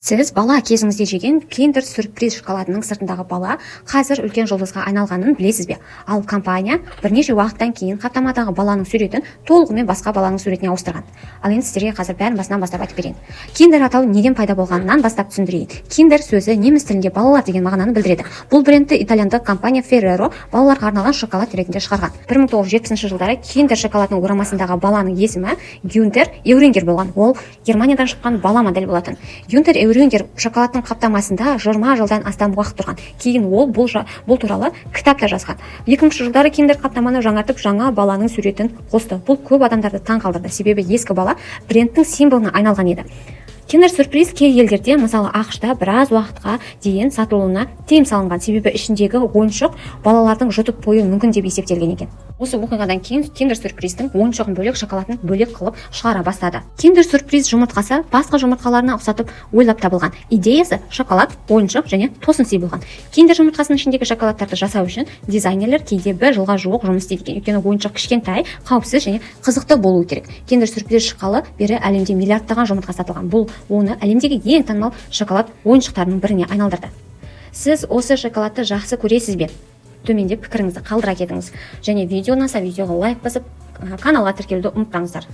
Сіз бала кезіңізде жеген киндер сюрприз шоколадының сыртындағы бала қазір үлкен жұлдызға айналғанын білесіз бе? Ал компания бірнеше уақыттан кейін қаптамадағы баланың суретін толығымен басқа баланың суретіне ауыстырған. Ал енді сіздерге қазір бәрін басынан бастап айтып берейін. Киндер атауы неден пайда болғанынан бастап түсіндірейін. Киндер сөзі неміс тілінде балалар деген мағынаны білдіреді. Бұл брендті итальяндық компания Ferrero балаларға арналған шоколад ретінде шығарған. 1970 жылдары киндер шоколадының орамасындағы баланың есімі Гюнтер Эурингер болған. Ол Германиядан шыққан бала модель болатын. Гюнтер Эурингер шоколадтың қаптамасында 20 жылдан астам уақыт тұрған. Кейін ол бұл туралы кітап та жазған. 2000 жылдары киндер қаптаманы жаңартып жаңа баланың суретін қосты. Бұл көп адамдарды таң қалдырды, себебі ескі бала брендтің символына айналған еді. Киндер сюрприз кей елдерде, мысалы ақш-та біраз уақытқа дейін сатылуына тыйым салынған, себебі ішіндегі ойыншық балалардың жұтып қоюы мүмкін деп есептелген екен. Осы оқиғадан кейін киндер сюрприздың ойыншығын бөлек, шоколадын бөлек қылып шығара бастады. Киндер сюрприз жұмыртқасы басқа жұмыртқаларына ұқсатып ойлап табылған. Идеясы шоколад, ойыншық және тосын сый болған. Киндер жұмыртқасының ішіндегі шоколадтарды жасау үшін дизайнерлер кейде 1 жылға жуық жұмыс істейді екен. Өйткені ойыншық кішкентай, қауіпсіз және қызықты болуы керек. Киндер сюрприз шыққалы бері әлемде миллиардтаған жұмыртқа сатылған. Бұл оны әлемдегі ең танымал шоколад ойыншықтарының біріне айналдырды. Сіз осы шоколадты жақсы көресіз бе? Төменде пікіріңізді қалдыра кетіңіз. Және видео ұнаса видеоға лайк басып, каналға тіркелуді ұмытпаңыздар.